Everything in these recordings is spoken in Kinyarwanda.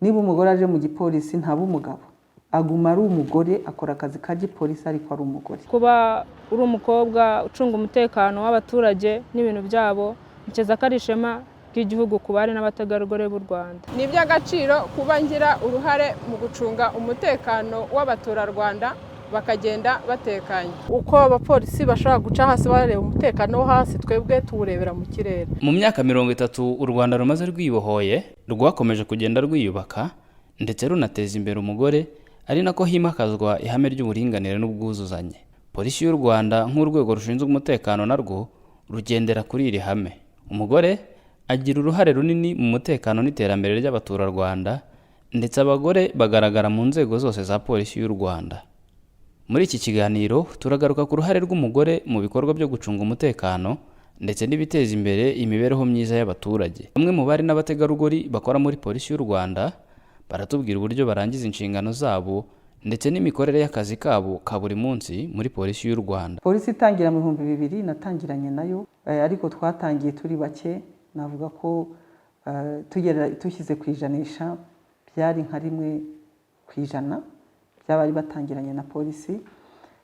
niba umugore aje mu gipolisi ntaba umugabo, aguma ari umugore, akora akazi ka gipolisi ariko ari umugore. Kuba uri umukobwa ucunga umutekano w'abaturage n'ibintu byabo, niceza ko ari ishema ry'igihugu ku bari n'abategarugori b'u Rwanda. Ni iby'agaciro kuba ngira uruhare mu gucunga umutekano w'abaturarwanda bakagenda batekanye. Uko abapolisi bashaka guca hasi bareba umutekano wo hasi, twebwe tuwurebera mu kirere. Mu myaka 30 u Rwanda rumaze rwibohoye, rwakomeje kugenda rwiyubaka ndetse runateza imbere umugore, ari nako himakazwa ihame ry'uburinganire n'ubwuzuzanye. Polisi y'u Rwanda nk'urwego rushinzwe umutekano narwo rugendera kuri iri hame. Umugore agira uruhare runini mu mutekano n'iterambere ry'abaturarwanda, ndetse abagore bagaragara mu nzego zose za polisi y'u Rwanda. Muri iki kiganiro turagaruka ku ruhare rw'umugore mu bikorwa byo gucunga umutekano ndetse n'ibiteza imbere imibereho myiza y'abaturage. Bamwe mu bari n'abategarugori bakora muri polisi y'u Rwanda baratubwira uburyo barangiza inshingano zabo ndetse n'imikorere y'akazi kabo ka buri munsi muri polisi y'u Rwanda. Polisi itangira mu 2000 natangiranye nayo, ariko twatangiye turi bake. Navuga ko tushyize ku ijanisha byari nka 1% by'abari batangiranye na polisi.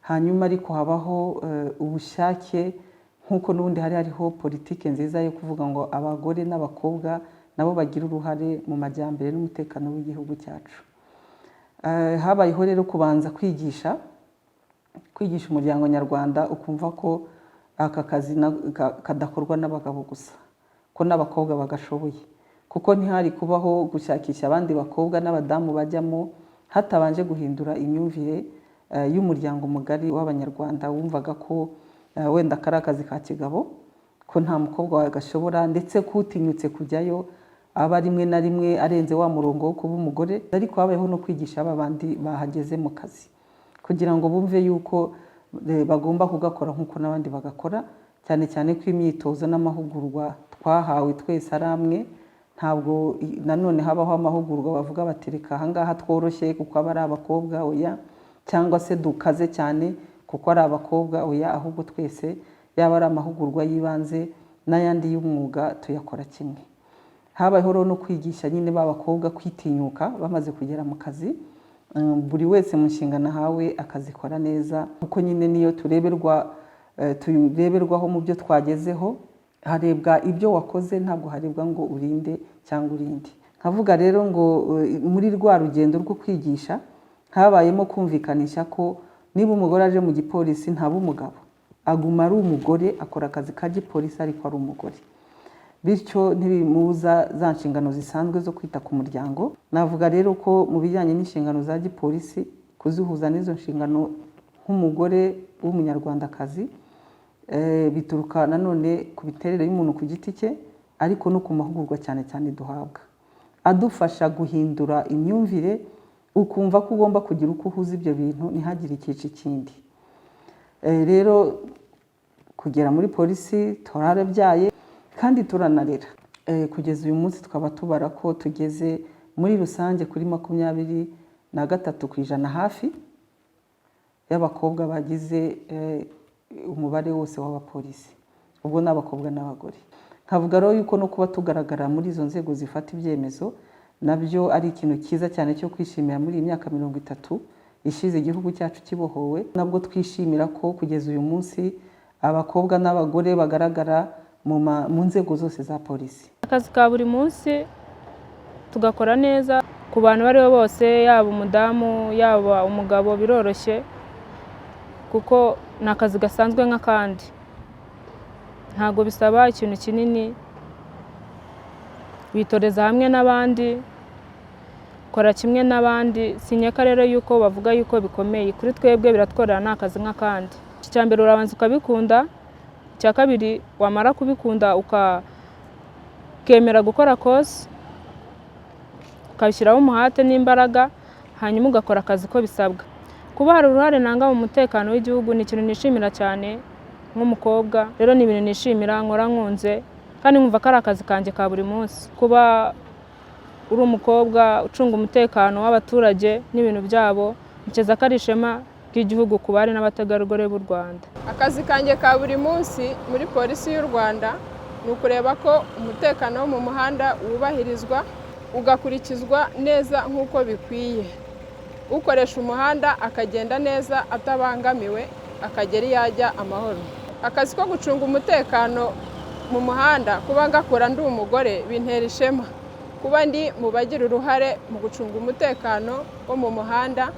Hanyuma ariko habaho ubushake, nk'uko n'ubundi hariho politike nziza yo kuvuga ngo abagore n'abakobwa nabo bagira uruhare mu majyambere n'umutekano w'igihugu cyacu. Habayeho rero kubanza kwigisha umuryango nyarwanda, ukumva ko aka kazi kadakorwa n'abagabo gusa, ko n'abakobwa bagashoboye, kuko ntihari kubaho gushakisha abandi bakobwa n'abadamu bajyamo hatabanje guhindura imyumvire y'umuryango mugari w'abanyarwanda. Wumvaga ko wenda kari akazi ka kigabo, ko nta mukobwa wagashobora, ndetse kutinyutse kujyayo aba rimwe na rimwe arenze wa murongo wo kuba umugore. Ariko habayeho no kwigisha abandi bahageze mu kazi, kugira ngo bumve yuko bagomba kugakora nk'uko n'abandi bagakora, cyane cyane ko imyitozo n'amahugurwa twahawe twese ari amwe. Ntabwo nanone habaho amahugurwa bavuga bati reka ahangaha tworoshye kuko aba ari abakobwa, oya, cyangwa se dukaze cyane kuko ari abakobwa, oya, ahubwo twese yaba ari amahugurwa y'ibanze n'ayandi y'umwuga tuyakora kimwe. Habayeho no kwigisha nyine b'abakobwa kwitinyuka bamaze kugera mu kazi, buri wese mu nshingano ahawe akazikora neza, kuko nyine niyo tureberwaho mu byo twagezeho. Harebwa ibyo wakoze, ntabwo harebwa ngo urinde cyangwa urinde. Nkavuga rero ngo muri rwa rugendo rwo kwigisha habayemo kumvikanisha ko niba umugore aje mu gipolisi ntaba umugabo, aguma ari umugore, akora akazi ka gipolisi ariko ari umugore. Bityo ntibimubuza za nshingano zisanzwe zo kwita ku muryango. Navuga rero ko mu bijyanye n'inshingano za gipolisi, kuzihuza n'izo nshingano nk'umugore w'umunyarwandakazi, bituruka nanone ku biterere y'umuntu ku giti cye, ariko no ku mahugurwa cyane cyane duhabwa, adufasha guhindura imyumvire, ukumva ko ugomba kugira uko uhuza ibyo bintu, ntihagire ikici kindi. Rero kugera muri polisi turarabyaye kandi turanarera. Kugeza uyu munsi twaba tubara ko tugeze muri rusange kuri 23% hafi y'abakobwa bagize umubare wose w'abapolisi, ubwo n'abakobwa n'abagore. Nkavuga rero yuko no kuba tugaragara muri izo nzego zifata ibyemezo nabyo ari ikintu cyiza cyane cyo kwishimira. Muri iyi myaka 30 ishize igihugu cyacu kibohowe, nabwo twishimira ko kugeza uyu munsi abakobwa n'abagore bagaragara mu nzego zose za polisi. Akazi ka buri munsi tugakora neza ku bantu bari bose, yaba umudamu yaba umugabo, biroroshye kuko ni akazi gasanzwe nk'akandi, ntabwo bisaba ikintu kinini. Witoreza hamwe n'abandi, kora kimwe n'abandi. Sinyeka rero yuko bavuga yuko bikomeye, kuri twebwe biratworera ni akazi nk'akandi. Icya mbere urabanza ukabikunda, icya kabiri wamara kubikunda ukemera gukora kosi, ukabishyiraho umuhate n'imbaraga, hanyuma ugakora akazi ko bisabwa. Kuba hari uruhare nanga mu mutekano w'igihugu ni ikintu nishimira cyane nk'umukobwa. Rero ni ibintu nishimira, nkora nkunze, kandi nkumva ko ari akazi kanjye ka buri munsi. Kuba uri umukobwa ucunga umutekano w'abaturage n'ibintu byabo, niceza ko ari ishema ry'igihugu ku bari n'abategarugori b'u Rwanda. Akazi kanjye ka buri munsi muri polisi y'u Rwanda ni ukureba ko umutekano wo mu muhanda wubahirizwa, ugakurikizwa neza nk'uko bikwiye. Ukoresha umuhanda akagenda neza atabangamiwe, akagera iyo ajya amahoro. Akazi ko gucunga umutekano mu muhanda kuba ngakora ndi umugore bintera ishema. Kuba ndi mu bagira uruhare mu gucunga umutekano wo mu muhanda,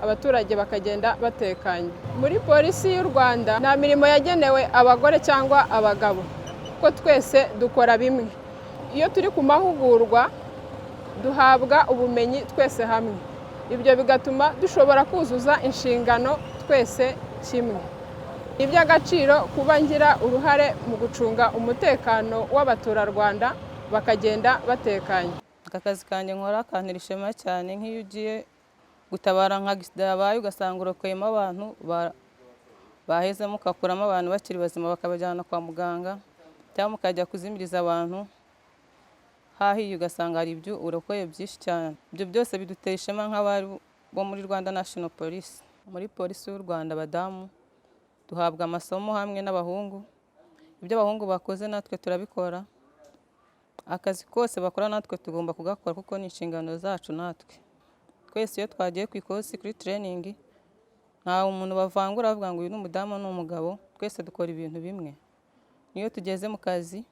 abaturage bakagenda batekanye. Muri polisi y'u Rwanda nta mirimo yagenewe abagore cyangwa abagabo, kuko twese dukora bimwe. Iyo turi ku mahugurwa duhabwa ubumenyi twese hamwe. Ibyo bigatuma dushobora kuzuza inshingano twese kimwe. Ni iby'agaciro kuba ngira uruhare mu gucunga umutekano w'abaturarwanda bakagenda batekanye. Aka kazi kanjye nkora kantera ishema cyane, nk'iyo ugiye gutabara nka gisida yabaye ugasanga urokuyemo abantu bahezemo, ugakuramo abantu bakiri bazima bakabajyana kwa muganga, cyangwa mukajya kuzimiriza abantu hahiye ugasanga hari ibyo urokoye byinshi cyane. Ibyo byose bidutera ishema nk'abari bo muri Rwanda National Police. Muri polisi y'u Rwanda abadamu duhabwa amasomo hamwe n'abahungu. Ibyo abahungu bakoze natwe turabikora. Akazi kose bakora natwe tugomba kugakora kuko ni inshingano zacu natwe. Twese iyo twagiye ku ikosi kuri training nta umuntu bavangura avuga ngo uyu ni umudamu n'umugabo, twese dukora ibintu bimwe. Niyo tugeze mu kazi,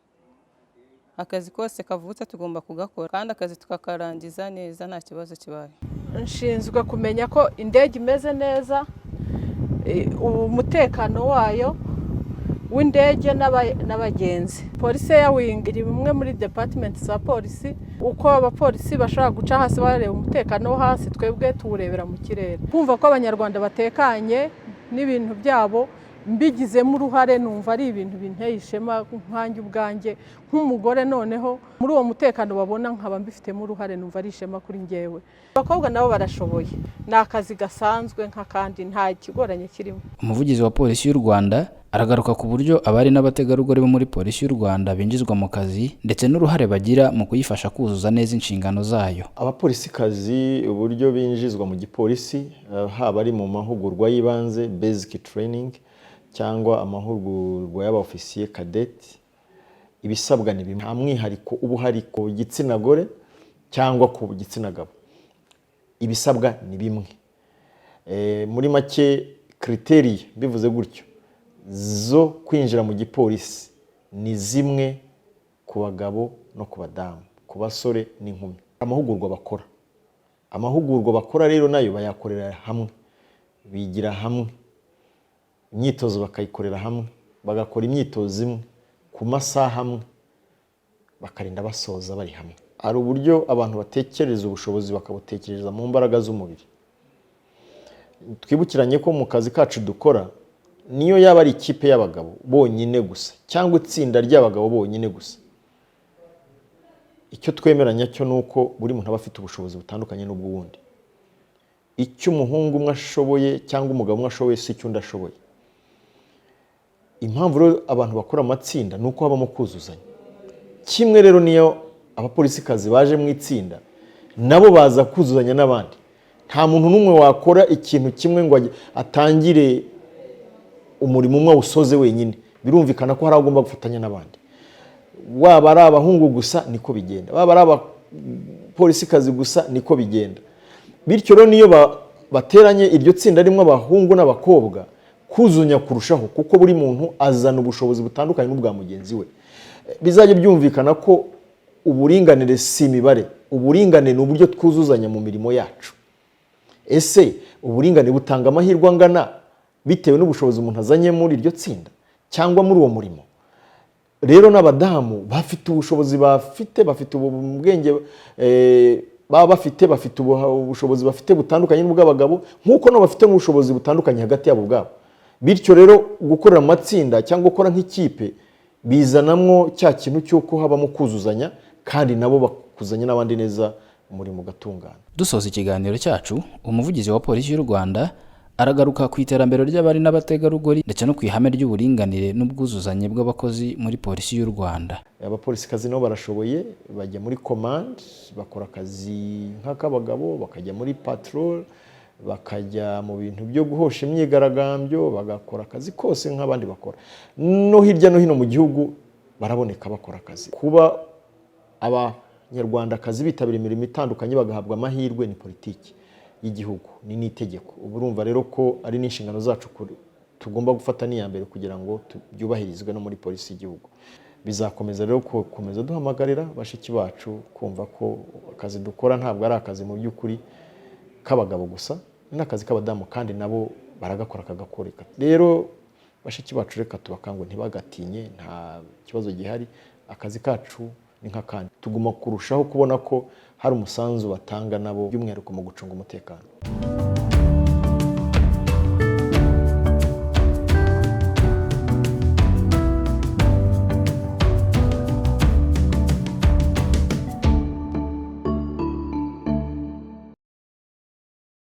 akazi kose kavutse tugomba kugakora kandi akazi tukakarangiza neza nta kibazo kibaye. Nshinzwe kumenya ko indege imeze neza, umutekano wayo w'indege n'abagenzi. Polisi ya wing iri bimwe muri department za polisi. Uko abapolisi bashobora guca hasi bareba umutekano wo hasi, twebwe tuwurebera mu kirere. Kumva ko abanyarwanda batekanye n'ibintu byabo mbigizemo uruhare, numva ari ibintu binteye ishema nkanjye ubwanjye nk'umugore. Noneho muri uwo mutekano babona nkaba mbifitemo uruhare, numva ari ishema kuri njyewe. Abakobwa nabo barashoboye, ni akazi gasanzwe nk'akandi, nta kigoranye kirimo. Umuvugizi wa polisi y'u Rwanda aragaruka ku buryo abari n'abategarugori bo muri polisi y'u Rwanda binjizwa mu kazi ndetse n'uruhare bagira mu kuyifasha kuzuza neza inshingano zayo. Abapolisikazi uburyo binjizwa mu gipolisi, haba ari mu mahugurwa y'ibanze basic training cyangwa amahugurwa y'abofisiye cadette, ibisabwa ni bimwe. Nta mwihariko uba uhari ku gitsina gore cyangwa ku gitsina gabo, ibisabwa ni bimwe. Muri make kriteriya bivuze gutyo zo kwinjira mu gipolisi ni zimwe ku bagabo no ku badamu, ku basore n'inkumi. Amahugurwa bakora rero nayo bayakorera hamwe, bigira hamwe, imyitozo bakayikorera hamwe, bagakora imyitozo imwe ku masaha amwe, bakarinda basoza bari hamwe. Hari uburyo abantu batekereza ubushobozi bakabutekereza mu mbaraga z'umubiri. Twibukiranye ko mu kazi kacu dukora, niyo yaba ari ikipe y'abagabo bonyine gusa cyangwa itsinda ry'abagabo bonyine gusa, icyo twemeranya cyo nuko buri muntu aba afite ubushobozi butandukanye n'ubw'uwundi. Icyo umuhungu umwe ashoboye cyangwa umugabo umwe ashoboye si icyo undi ashoboye. Impamvu rero abantu bakora amatsinda nuko habamo kuzuzanya. Kimwe rero niyo abapolisikazi baje mu itsinda, nabo baza kuzuzanya n'abandi. Nta muntu n'umwe wakora ikintu kimwe ngo atangire umurimo umwe usoze wenyine. Birumvikana ko hari agomba gufatanya n'abandi. Waba ari abahungu gusa niko bigenda, waba ari abapolisikazi gusa niko bigenda. Bityo rero niyo bateranye iryo tsinda rimwe abahungu n'abakobwa, kuzunya kurushaho kuko buri muntu azana ubushobozi butandukanye n'ubwa mugenzi we. Bizajye byumvikana ko uburinganire si imibare, uburinganire ni uburyo twuzuzanya mu mirimo yacu. Ese uburinganire butanga amahirwe angana bitewe n'ubushobozi umuntu azanye muri iryo tsinda cyangwa muri uwo murimo? Rero n'abadamu bafite ubushobozi bafite ubwenge baba bafite ubushobozi bafite butandukanye n'ubw'abagabo, nk'uko nabo bafite n'ubushobozi butandukanye hagati yabo ubwabo. Bityo rero gukorera mu matsinda cyangwa gukora nk'ikipe bizanamwo cya kintu cy'uko habamo kuzuzanya kandi nabo bakuzanya n'abandi neza umurimo ugatungana. Dusoza ikiganiro cyacu, umuvugizi wa polisi y'u Rwanda aragaruka ku iterambere ry'abari n'abategarugori ndetse no ku ihame ry'uburinganire n'ubwuzuzanye bw'abakozi muri polisi y'u Rwanda. Abapolisikazi nabo barashoboye, bajya muri command, bakora akazi nk'akabagabo, bakajya muri patrol, bakajya mu bintu byo guhosha imyigaragambyo, bagakora akazi kose nk'abandi bakora. No hirya no hino mu gihugu baraboneka bakora akazi. Kuba abanyarwandakazi bitabira imirimo itandukanye bagahabwa amahirwe, ni politiki y'igihugu, ni n'itegeko. Ubu urumva rero ko ari n'inshingano zacu tugomba gufata n'iya mbere kugira ngo byubahirizwe no muri polisi y'igihugu. Bizakomeza rero gukomeza duhamagarira bashiki bacu kumva ko akazi dukora ntabwo ari akazi mu by'ukuri k'abagabo gusa, ni n'akazi k'abadamu kandi nabo baragakora kagakoreka. Rero bashiki bacu reka tubakangurire ntibagatinye, nta kibazo gihari, akazi kacu ni nk'akandi. Tuguma kurushaho kubona ko hari umusanzu batanga nabo by'umwihariko mu gucunga umutekano.